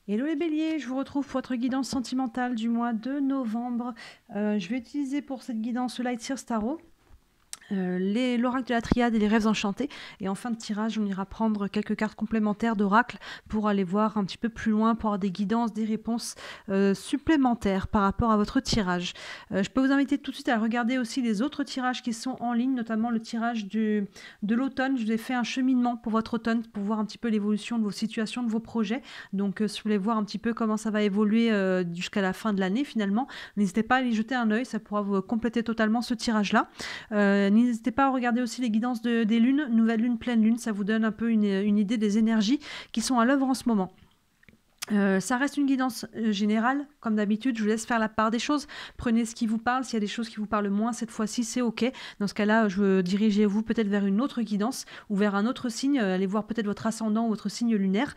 Hello les béliers, je vous retrouve pour votre guidance sentimentale du mois de novembre. Je vais utiliser pour cette guidance le Light Sears Tarot, l'oracle de la triade et les rêves enchantés. Et en fin de tirage, on ira prendre quelques cartes complémentaires d'oracle pour aller voir un petit peu plus loin, pour avoir des guidances, des réponses supplémentaires par rapport à votre tirage. Je peux vous inviter tout de suite à regarder aussi les autres tirages qui sont en ligne, notamment le tirage de l'automne. Je vous ai fait un cheminement pour votre automne, pour voir un petit peu l'évolution de vos situations, de vos projets. Donc, si vous voulez voir un petit peu comment ça va évoluer jusqu'à la fin de l'année finalement, n'hésitez pas à y jeter un œil, ça pourra vous compléter totalement ce tirage-là. N'hésitez pas à regarder aussi les guidances des lunes, nouvelle lune, pleine lune, ça vous donne un peu une idée des énergies qui sont à l'œuvre en ce moment. Ça reste une guidance générale, comme d'habitude, je vous laisse faire la part des choses. Prenez ce qui vous parle, s'il y a des choses qui vous parlent moins cette fois-ci, c'est ok. Dans ce cas-là, dirigez-vous peut-être vers une autre guidance ou vers un autre signe, allez voir peut-être votre ascendant ou votre signe lunaire.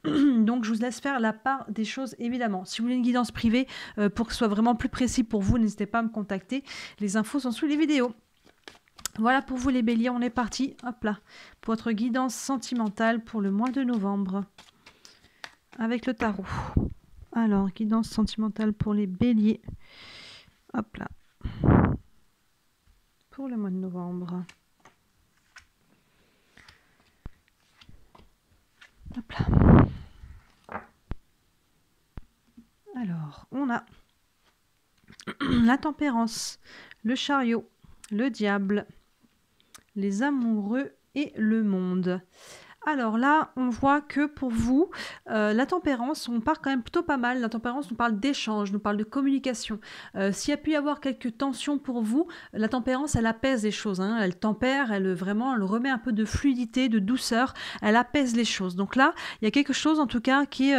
Donc je vous laisse faire la part des choses évidemment. Si vous voulez une guidance privée pour que ce soit vraiment plus précis pour vous, n'hésitez pas à me contacter. Les infos sont sous les vidéos. Voilà pour vous les béliers, on est parti, hop là, pour votre guidance sentimentale pour le mois de novembre, avec le tarot. Alors, guidance sentimentale pour les béliers, hop là, pour le mois de novembre. Hop là. Alors, on a la tempérance, le chariot, le diable, les amoureux et le monde. Alors là, on voit que pour vous, la tempérance, on part quand même plutôt pas mal. La tempérance nous parle d'échange, nous parle de communication. S'il y a pu y avoir quelques tensions pour vous, la tempérance, elle apaise les choses. Hein. Elle tempère, elle remet un peu de fluidité, de douceur. Elle apaise les choses. Donc là, il y a quelque chose en tout cas qui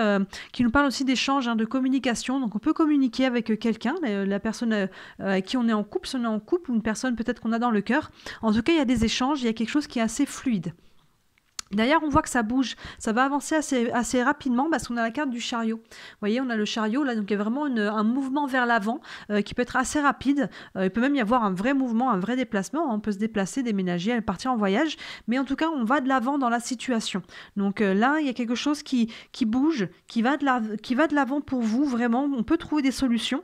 nous parle aussi d'échange, hein, de communication. Donc on peut communiquer avec quelqu'un, la personne avec qui on est en couple, si on est en couple, ou une personne peut-être qu'on a dans le cœur. En tout cas, il y a des échanges, il y a quelque chose qui est assez fluide. D'ailleurs, on voit que ça bouge, ça va avancer assez rapidement parce qu'on a la carte du chariot. Vous voyez, on a le chariot, là, donc il y a vraiment un mouvement vers l'avant qui peut être assez rapide. Il peut même y avoir un vrai mouvement, un vrai déplacement. On peut se déplacer, déménager, partir en voyage. Mais en tout cas, on va de l'avant dans la situation. Donc là, il y a quelque chose qui bouge, qui va de l'avant pour vous, vraiment. On peut trouver des solutions.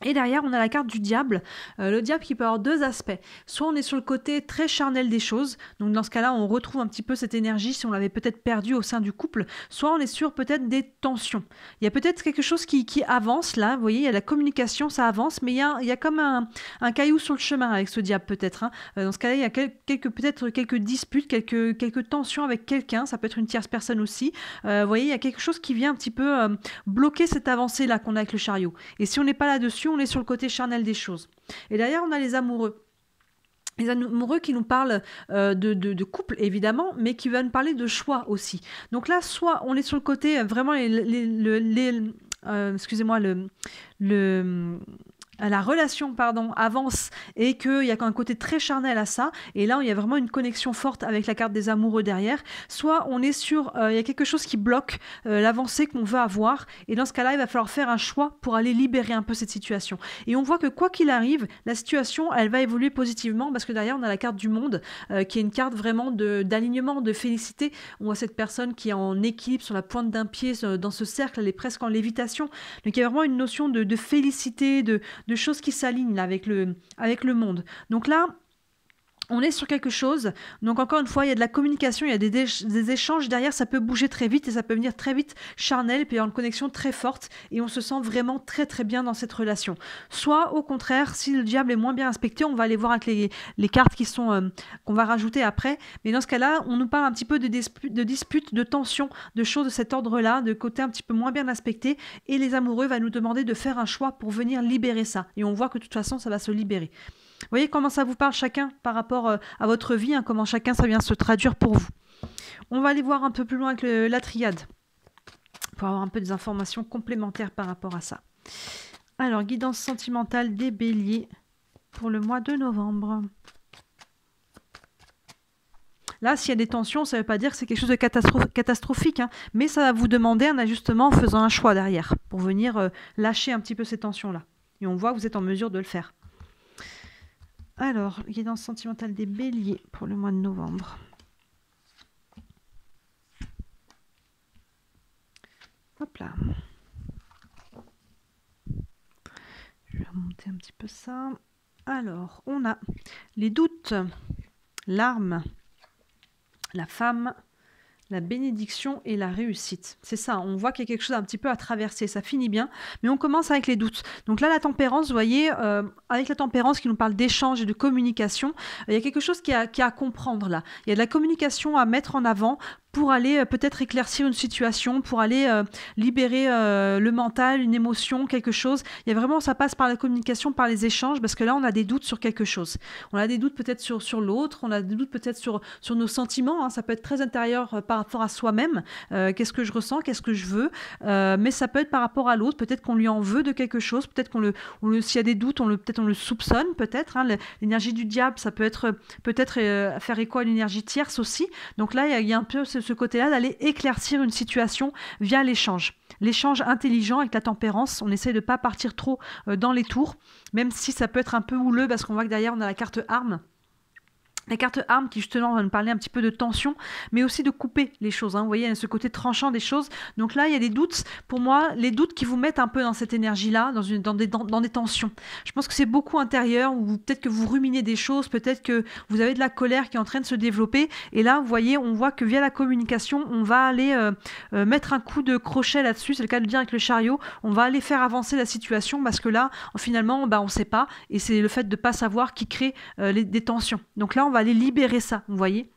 Et derrière, on a la carte du diable. Le diable qui peut avoir deux aspects. Soit on est sur le côté très charnel des choses, donc dans ce cas-là, on retrouve un petit peu cette énergie si on l'avait peut-être perdue au sein du couple. Soit on est sur peut-être des tensions. Il y a peut-être quelque chose qui avance là. Vous voyez, il y a la communication, ça avance, mais il y a comme un caillou sur le chemin avec ce diable peut-être. Hein. Dans ce cas-là, il y a peut-être quelques disputes, quelques tensions avec quelqu'un. Ça peut être une tierce personne aussi. Vous voyez, il y a quelque chose qui vient un petit peu bloquer cette avancée-là qu'on a avec le chariot. Et si on n'est pas là-dessus, on est sur le côté charnel des choses. Et derrière, on a les amoureux. Les amoureux qui nous parlent de couple, évidemment, mais qui va nous parler de choix aussi. Donc là, soit on est sur le côté vraiment excusez-moi, la relation avance et qu'il y a un côté très charnel à ça, et là il y a vraiment une connexion forte avec la carte des amoureux derrière, soit on est sur, il y a quelque chose qui bloque l'avancée qu'on veut avoir, et dans ce cas-là il va falloir faire un choix pour aller libérer un peu cette situation. Et on voit que quoi qu'il arrive, la situation elle va évoluer positivement, parce que derrière on a la carte du monde qui est une carte vraiment d'alignement, de félicité. On voit cette personne qui est en équilibre sur la pointe d'un pied dans ce cercle, elle est presque en lévitation, donc il y a vraiment une notion de félicité, de choses qui s'alignent là, avec le monde. Donc là, on est sur quelque chose. Donc encore une fois, il y a de la communication, il y a des échanges derrière, ça peut bouger très vite et ça peut venir très vite charnel, puis il y a une connexion très forte et on se sent vraiment très très bien dans cette relation. Soit au contraire, si le diable est moins bien respecté, on va aller voir avec les cartes qui sont qu'on va rajouter après. Mais dans ce cas-là, on nous parle un petit peu de disputes, de tensions, de choses de cet ordre-là, de côté un petit peu moins bien respecté, et les amoureux vont nous demander de faire un choix pour venir libérer ça. Et on voit que de toute façon, ça va se libérer. Vous voyez comment ça vous parle chacun par rapport à votre vie, hein, comment chacun ça vient se traduire pour vous. On va aller voir un peu plus loin avec la triade, pour avoir un peu des informations complémentaires par rapport à ça. Alors, guidance sentimentale des béliers pour le mois de novembre. Là, s'il y a des tensions, ça ne veut pas dire que c'est quelque chose de catastrophique, hein, mais ça va vous demander un ajustement en faisant un choix derrière, pour venir lâcher un petit peu ces tensions-là. Et on voit que vous êtes en mesure de le faire. Alors, guidance sentimentale des béliers pour le mois de novembre. Hop là. Je vais remonter un petit peu ça. Alors, on a les doutes, l'arme, la femme, la bénédiction et la réussite. C'est ça, on voit qu'il y a quelque chose un petit peu à traverser, ça finit bien, mais on commence avec les doutes. Donc là, la tempérance, vous voyez, avec la tempérance qui nous parle d'échange et de communication, il y a quelque chose qui a à comprendre là. Il y a de la communication à mettre en avant pour aller peut-être éclaircir une situation, pour aller libérer le mental, une émotion, quelque chose. Il y a vraiment, ça passe par la communication, par les échanges, parce que là, on a des doutes sur quelque chose. On a des doutes peut-être sur l'autre, on a des doutes peut-être sur nos sentiments, hein. Ça peut être très intérieur par rapport à soi-même. Qu'est-ce que je ressens, qu'est-ce que je veux, mais ça peut être par rapport à l'autre, peut-être qu'on lui en veut de quelque chose, peut-être s'il y a des doutes, peut-être on le soupçonne, peut-être. Hein. L'énergie du diable, ça peut être peut-être faire écho à l'énergie tierce aussi. Donc là, il y a un peu ce côté-là d'aller éclaircir une situation via l'échange. L'échange intelligent avec la tempérance, on essaie de ne pas partir trop dans les tours, même si ça peut être un peu houleux, parce qu'on voit que derrière, on a la carte arme. La carte arme qui justement va nous parler un petit peu de tension, mais aussi de couper les choses. Hein. Vous voyez, il y a ce côté tranchant des choses. Donc là, il y a des doutes. Pour moi, les doutes qui vous mettent un peu dans cette énergie-là, dans des tensions. Je pense que c'est beaucoup intérieur, ou peut-être que vous ruminez des choses, peut-être que vous avez de la colère qui est en train de se développer. Et là, vous voyez, on voit que via la communication, on va aller mettre un coup de crochet là-dessus. C'est le cas de le dire avec le chariot. On va aller faire avancer la situation parce que là, finalement, on ne sait pas. Et c'est le fait de ne pas savoir qui crée des tensions. Donc là, on va aller libérer ça, vous voyez.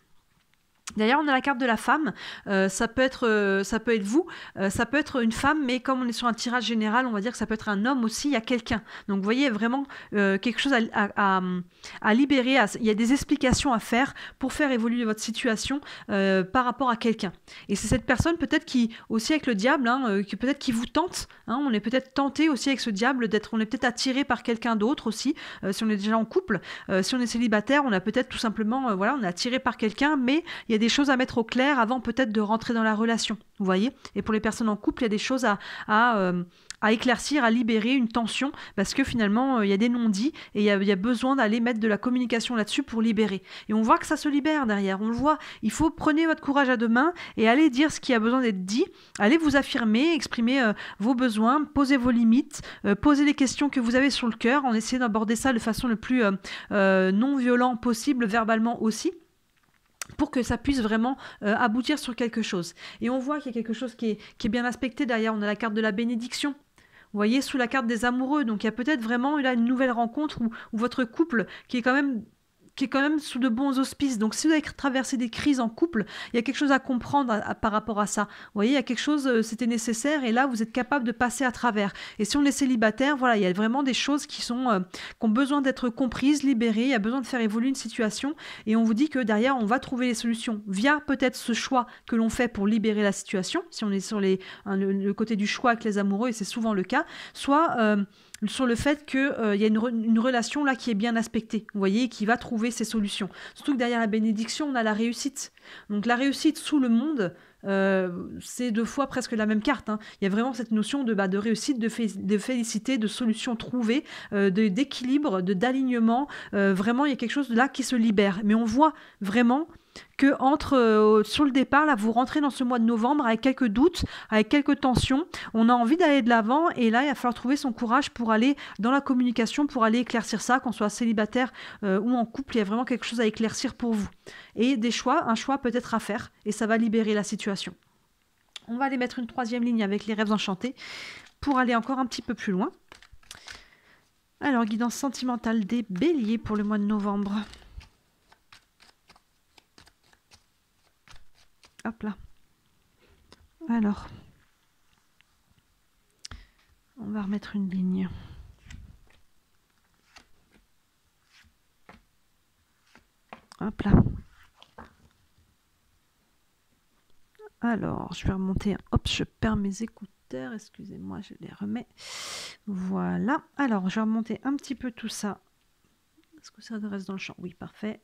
D'ailleurs, on a la carte de la femme, ça peut être vous, ça peut être une femme, mais comme on est sur un tirage général, on va dire que ça peut être un homme aussi, il y a quelqu'un. Donc vous voyez vraiment quelque chose à libérer, il y a des explications à faire pour faire évoluer votre situation par rapport à quelqu'un. Et c'est cette personne peut-être qui, aussi avec le diable, peut-être qui vous tente, hein, on est peut-être tenté aussi avec ce diable, on est peut-être attiré par quelqu'un d'autre aussi, si on est déjà en couple, si on est célibataire, on a peut-être tout simplement, on est attiré par quelqu'un, mais il y a des choses à mettre au clair avant peut-être de rentrer dans la relation, vous voyez. Et pour les personnes en couple, il y a des choses à éclaircir, à libérer, une tension, parce que finalement, il y a des non-dits et il y a besoin d'aller mettre de la communication là-dessus pour libérer. Et on voit que ça se libère derrière, on le voit. Il faut prenez votre courage à deux mains et allez dire ce qui a besoin d'être dit, allez vous affirmer, exprimer vos besoins, poser vos limites, poser les questions que vous avez sur le cœur, en essayant d'aborder ça de façon le plus non violent possible, verbalement aussi, pour que ça puisse vraiment aboutir sur quelque chose. Et on voit qu'il y a quelque chose qui est bien aspecté derrière. On a la carte de la bénédiction. Vous voyez, sous la carte des amoureux. Donc il y a peut-être vraiment là une nouvelle rencontre où votre couple qui est quand même sous de bons auspices. Donc si vous avez traversé des crises en couple, il y a quelque chose à comprendre par rapport à ça. Vous voyez, il y a quelque chose, c'était nécessaire et là, vous êtes capable de passer à travers. Et si on est célibataire, voilà, il y a vraiment des choses qui ont besoin d'être comprises, libérées, il y a besoin de faire évoluer une situation et on vous dit que derrière, on va trouver les solutions via peut-être ce choix que l'on fait pour libérer la situation, si on est sur le côté du choix avec les amoureux, et c'est souvent le cas, soit sur le fait qu'il y a une relation là qui est bien aspectée, vous voyez, qui va trouver ses solutions. Surtout que derrière la bénédiction, on a la réussite. Donc la réussite sous le monde, c'est deux fois presque la même carte. Hein. Il y a vraiment cette notion de réussite, de félicité, de solution trouvée, d'équilibre, d'alignement. Vraiment, il y a quelque chose là qui se libère. Mais on voit vraiment que sur le départ, là, vous rentrez dans ce mois de novembre avec quelques doutes, avec quelques tensions. On a envie d'aller de l'avant et là, il va falloir trouver son courage pour aller dans la communication, pour aller éclaircir ça, qu'on soit célibataire ou en couple. Il y a vraiment quelque chose à éclaircir pour vous. Et un choix peut-être à faire et ça va libérer la situation. On va aller mettre une troisième ligne avec les rêves enchantés pour aller encore un petit peu plus loin. Alors, guidance sentimentale des béliers pour le mois de novembre. Hop là. Alors, on va remettre une ligne. Hop là. Alors, je vais remonter. Hop, je perds mes écouteurs. Excusez-moi, je les remets. Voilà. Alors, je vais remonter un petit peu tout ça. Est-ce que ça reste dans le champ? Oui, parfait.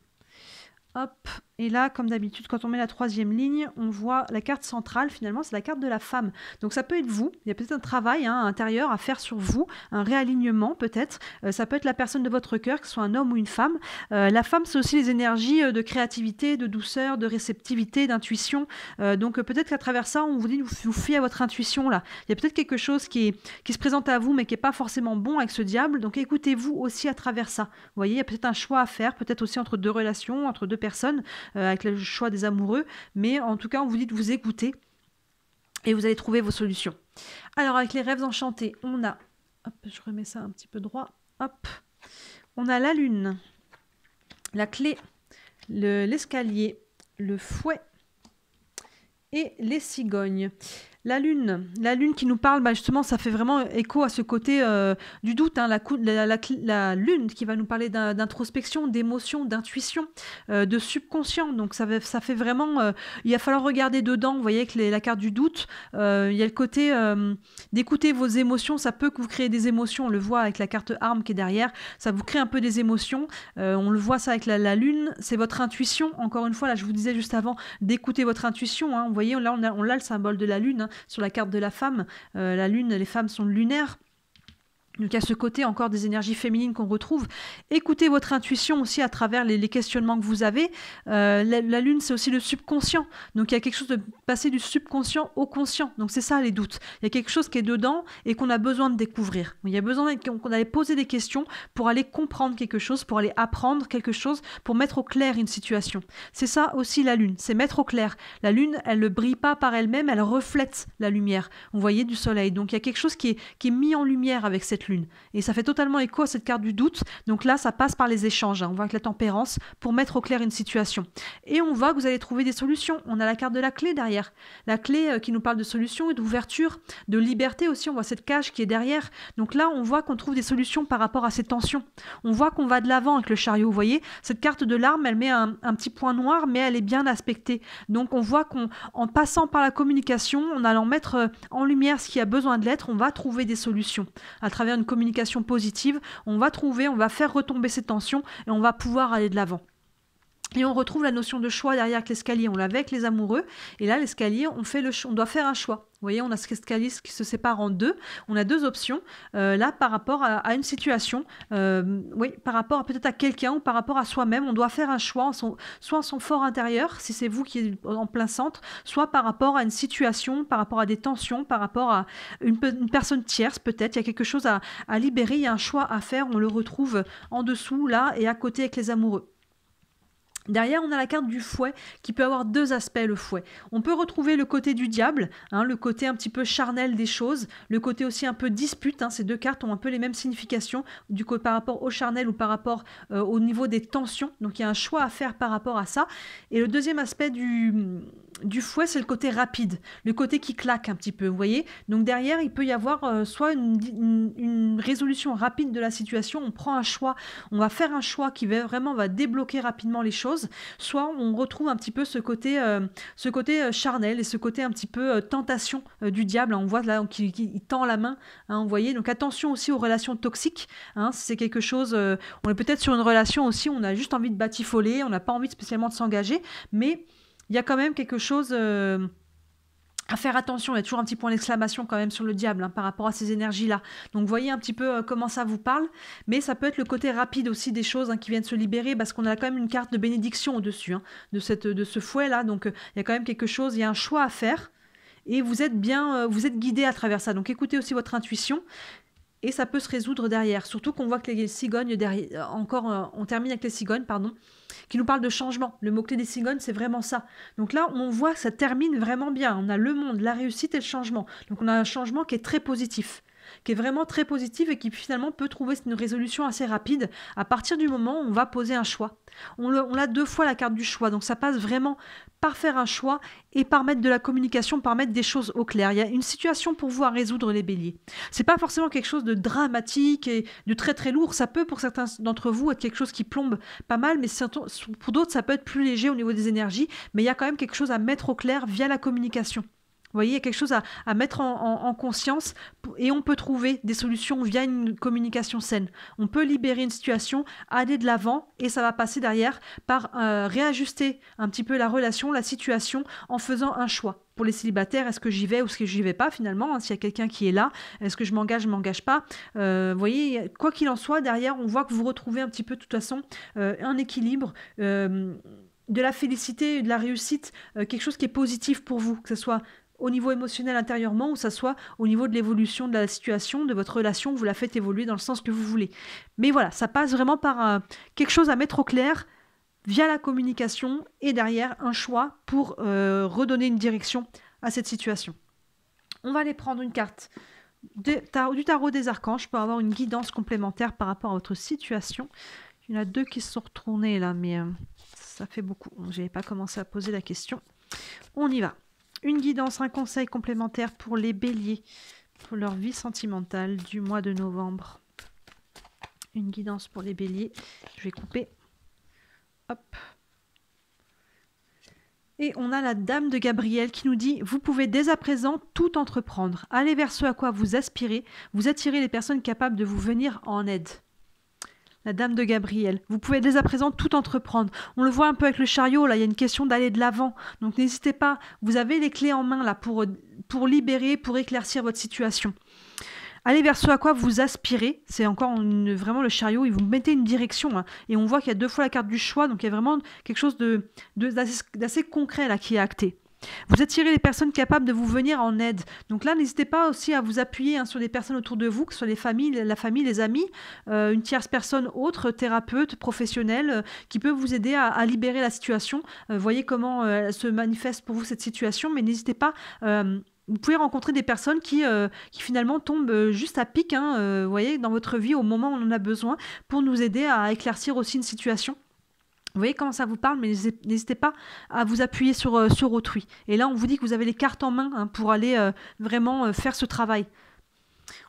Hop, et là, comme d'habitude, quand on met la troisième ligne, on voit la carte centrale, finalement, c'est la carte de la femme. Donc ça peut être vous, il y a peut-être un travail intérieur à faire sur vous, un réalignement peut-être. Ça peut être la personne de votre cœur, que ce soit un homme ou une femme. La femme, c'est aussi les énergies de créativité, de douceur, de réceptivité, d'intuition. Donc peut-être qu'à travers ça, on vous dit de vous fiez à votre intuition là. Il y a peut-être quelque chose qui se présente à vous, mais qui n'est pas forcément bon avec ce diable. Donc écoutez-vous aussi à travers ça. Vous voyez, il y a peut-être un choix à faire, peut-être aussi entre deux relations, entre deux personnes, avec le choix des amoureux, mais en tout cas on vous dit de vous écouter et vous allez trouver vos solutions. Alors avec les rêves enchantés, on a, hop, je remets ça un petit peu droit, hop, on a la lune, la clé, l'escalier, le fouet et les cigognes. La lune qui nous parle, justement, ça fait vraiment écho à ce côté du doute. La lune qui va nous parler d'introspection, d'émotion, d'intuition, de subconscient. Donc ça fait vraiment... il va falloir regarder dedans, vous voyez, avec la carte du doute. Il y a le côté d'écouter vos émotions. Ça peut vous créer des émotions. On le voit avec la carte arme qui est derrière. Ça vous crée un peu des émotions. On le voit ça avec la lune. C'est votre intuition. Encore une fois, là, je vous disais juste avant d'écouter votre intuition. Vous voyez, là, on a le symbole de la lune. Sur la carte de la femme, la lune, les femmes sont lunaires. Donc il y a ce côté encore des énergies féminines qu'on retrouve. Écoutez votre intuition aussi à travers les questionnements que vous avez. La lune, c'est aussi le subconscient. Donc il y a quelque chose de passer du subconscient au conscient. Donc c'est ça les doutes. Il y a quelque chose qui est dedans et qu'on a besoin de découvrir. Il y a besoin qu'on allait poser des questions pour aller comprendre quelque chose, pour aller apprendre quelque chose, pour mettre au clair une situation. C'est ça aussi la lune, c'est mettre au clair. La lune, elle ne brille pas par elle-même, elle reflète la lumière. Vous voyez, du soleil. Donc il y a quelque chose qui est mis en lumière avec cette lune. Et ça fait totalement écho à cette carte du doute. Donc là, ça passe par les échanges. On voit avec la tempérance pour mettre au clair une situation. Et on voit que vous allez trouver des solutions. On a la carte de la clé derrière. La clé qui nous parle de solutions et d'ouverture, de liberté aussi. On voit cette cage qui est derrière. Donc là, on voit qu'on trouve des solutions par rapport à ces tensions. On voit qu'on va de l'avant avec le chariot. Vous voyez, cette carte de l'arme, elle met un petit point noir, mais elle est bien aspectée. Donc on voit qu'en passant par la communication, en allant mettre en lumière ce qui a besoin de l'être, on va trouver des solutions. À travers une communication positive, on va faire retomber ces tensions et on va pouvoir aller de l'avant. Et on retrouve la notion de choix derrière avec l'escalier. On l'avait avec les amoureux. Et là, l'escalier, on doit faire un choix. Vous voyez, on a cet escalier qui se sépare en deux. On a deux options. Là, par rapport à une situation, par rapport peut-être à quelqu'un ou par rapport à soi-même, on doit faire un choix, soit en son fort intérieur, si c'est vous qui êtes en plein centre, soit par rapport à une situation, par rapport à des tensions, par rapport à une personne tierce peut-être. Il y a quelque chose à libérer, il y a un choix à faire. On le retrouve en dessous, là, et à côté avec les amoureux. Derrière, on a la carte du fouet qui peut avoir deux aspects, le fouet. On peut retrouver le côté du diable, le côté un petit peu charnel des choses, le côté aussi un peu dispute. Ces deux cartes ont un peu les mêmes significations par rapport au charnel ou par rapport au niveau des tensions. Donc il y a un choix à faire par rapport à ça. Et le deuxième aspect du fouet, c'est le côté rapide, le côté qui claque un petit peu, vous voyez. Donc derrière, il peut y avoir soit une résolution rapide de la situation, on prend un choix, on va faire un choix qui va débloquer rapidement les choses, soit on retrouve un petit peu ce côté charnel et ce côté un petit peu tentation du diable. On voit là qu'il tend la main, vous voyez. Donc attention aussi aux relations toxiques. Si c'est quelque chose, on est peut-être sur une relation aussi, on a juste envie de batifoler, on n'a pas envie spécialement de s'engager, mais il y a quand même quelque chose à faire attention. Il y a toujours un petit point d'exclamation quand même sur le diable par rapport à ces énergies-là. Donc, voyez un petit peu comment ça vous parle. Mais ça peut être le côté rapide aussi des choses qui viennent se libérer parce qu'on a quand même une carte de bénédiction au-dessus de ce fouet-là. Donc, il y a quand même quelque chose, il y a un choix à faire. Et vous êtes guidé à travers ça. Donc, écoutez aussi votre intuition. Et ça peut se résoudre derrière. Surtout qu'on voit que les cigognes, on termine avec les cigognes, qui nous parlent de changement. Le mot-clé des cigognes, c'est vraiment ça. Donc là, on voit que ça termine vraiment bien. On a le monde, la réussite et le changement. Donc on a un changement qui est très positif, qui est vraiment très positif et qui finalement peut trouver une résolution assez rapide à partir du moment où on va poser un choix. On a deux fois la carte du choix, donc ça passe vraiment par faire un choix et par mettre de la communication, par mettre des choses au clair. Il y a une situation pour vous à résoudre, les béliers. C'est pas forcément quelque chose de dramatique et de très très lourd. Ça peut pour certains d'entre vous être quelque chose qui plombe pas mal, mais pour d'autres ça peut être plus léger au niveau des énergies, mais il y a quand même quelque chose à mettre au clair via la communication. Vous voyez, il y a quelque chose à mettre en conscience et on peut trouver des solutions via une communication saine. On peut libérer une situation, aller de l'avant et ça va passer derrière par réajuster un petit peu la relation, la situation en faisant un choix. Pour les célibataires, est-ce que j'y vais ou est-ce que j'y vais pas finalement, hein, s'il y a quelqu'un qui est là, est-ce que je m'engage pas. Vous voyez, quoi qu'il en soit, derrière, on voit que vous retrouvez un petit peu de toute façon un équilibre. De la félicité, de la réussite, quelque chose qui est positif pour vous, que ce soit au niveau émotionnel intérieurement ou que ce soit au niveau de l'évolution de la situation, de votre relation, vous la faites évoluer dans le sens que vous voulez. Mais voilà, ça passe vraiment par quelque chose à mettre au clair via la communication et derrière un choix pour redonner une direction à cette situation. On va aller prendre une carte du tarot des archanges pour avoir une guidance complémentaire par rapport à votre situation. Il y en a 2 qui se sont retournés là, mais ça fait beaucoup. Je n'avais pas commencé à poser la question. On y va. Une guidance, un conseil complémentaire pour les béliers, pour leur vie sentimentale du mois de novembre. Une guidance pour les béliers. Je vais couper. Hop. Et on a la dame de Gabriel qui nous dit « Vous pouvez dès à présent tout entreprendre. Allez vers ce à quoi vous aspirez. Vous attirez les personnes capables de vous venir en aide. » La dame de Gabriel. Vous pouvez dès à présent tout entreprendre. On le voit un peu avec le chariot, là, il y a une question d'aller de l'avant. Donc n'hésitez pas, vous avez les clés en main là pour libérer, pour éclaircir votre situation. Allez vers ce à quoi vous aspirez. C'est encore vraiment le chariot, et vous mettez une direction. Hein, et on voit qu'il y a 2 fois la carte du choix, donc il y a vraiment quelque chose d'assez concret là qui est acté. Vous attirez les personnes capables de vous venir en aide. Donc là, n'hésitez pas aussi à vous appuyer sur des personnes autour de vous, que ce soit la famille, les amis, une tierce personne autre, thérapeute, professionnel, qui peut vous aider à libérer la situation. Voyez comment se manifeste pour vous cette situation, mais n'hésitez pas... vous pouvez rencontrer des personnes qui finalement tombent juste à pic, vous voyez, dans votre vie au moment où on en a besoin, pour nous aider à éclaircir aussi une situation. Vous voyez comment ça vous parle, mais n'hésitez pas à vous appuyer sur autrui. Et là, on vous dit que vous avez les cartes en main pour aller vraiment faire ce travail.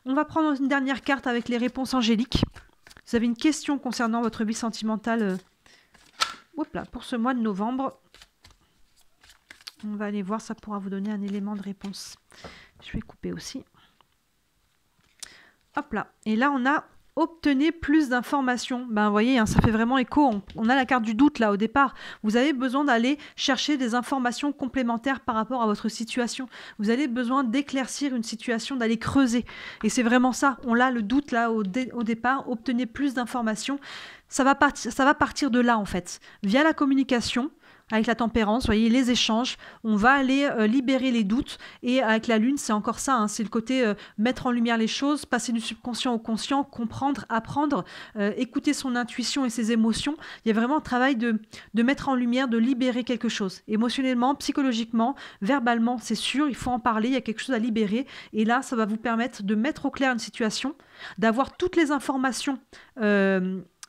On va prendre une dernière carte avec les réponses angéliques. Vous avez une question concernant votre vie sentimentale pour ce mois de novembre. On va aller voir, ça pourra vous donner un élément de réponse. Je vais couper aussi. Hop là. Et là, on a obtenez plus d'informations. Ben, vous voyez, ça fait vraiment écho. On a la carte du doute là au départ. Vous avez besoin d'aller chercher des informations complémentaires par rapport à votre situation. Vous avez besoin d'éclaircir une situation, d'aller creuser. Et c'est vraiment ça. On a le doute là au départ. Obtenez plus d'informations. Ça va partir de là en fait. Via la communication. Avec la tempérance, vous voyez, les échanges, on va aller libérer les doutes. Et avec la lune, c'est encore ça, c'est le côté mettre en lumière les choses, passer du subconscient au conscient, comprendre, apprendre, écouter son intuition et ses émotions. Il y a vraiment un travail de mettre en lumière, de libérer quelque chose. Émotionnellement, psychologiquement, verbalement, c'est sûr, il faut en parler, il y a quelque chose à libérer. Et là, ça va vous permettre de mettre au clair une situation, d'avoir toutes les informations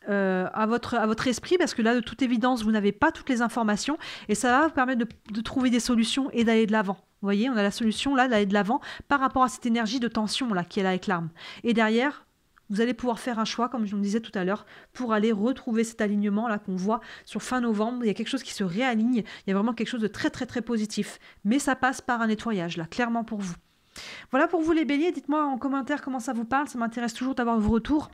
à votre esprit, parce que là, de toute évidence, vous n'avez pas toutes les informations et ça va vous permettre de trouver des solutions et d'aller de l'avant. Vous voyez, on a la solution là d'aller de l'avant par rapport à cette énergie de tension là qui est là avec l'arme. Et derrière, vous allez pouvoir faire un choix, comme je vous le disais tout à l'heure, pour aller retrouver cet alignement là qu'on voit sur fin novembre. Il y a quelque chose qui se réaligne, il y a vraiment quelque chose de très très très positif. Mais ça passe par un nettoyage là, clairement pour vous. Voilà pour vous les béliers, dites-moi en commentaire comment ça vous parle, ça m'intéresse toujours d'avoir vos retours.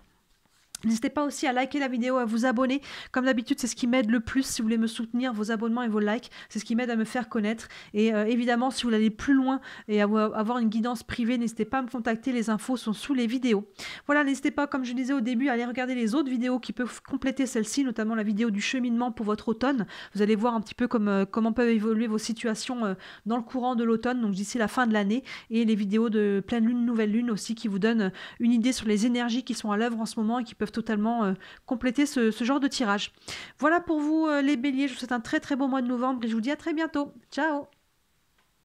N'hésitez pas aussi à liker la vidéo, à vous abonner. Comme d'habitude, c'est ce qui m'aide le plus. Si vous voulez me soutenir, vos abonnements et vos likes, c'est ce qui m'aide à me faire connaître. Et évidemment, si vous voulez aller plus loin et avoir une guidance privée, n'hésitez pas à me contacter. Les infos sont sous les vidéos. Voilà, n'hésitez pas, comme je disais au début, à aller regarder les autres vidéos qui peuvent compléter celle-ci, notamment la vidéo du cheminement pour votre automne. Vous allez voir un petit peu comment peuvent évoluer vos situations dans le courant de l'automne, donc d'ici la fin de l'année. Et les vidéos de pleine lune, nouvelle lune aussi, qui vous donnent une idée sur les énergies qui sont à l'œuvre en ce moment et qui peuvent totalement compléter ce genre de tirage. Voilà pour vous les béliers, je vous souhaite un très très beau mois de novembre et je vous dis à très bientôt. Ciao!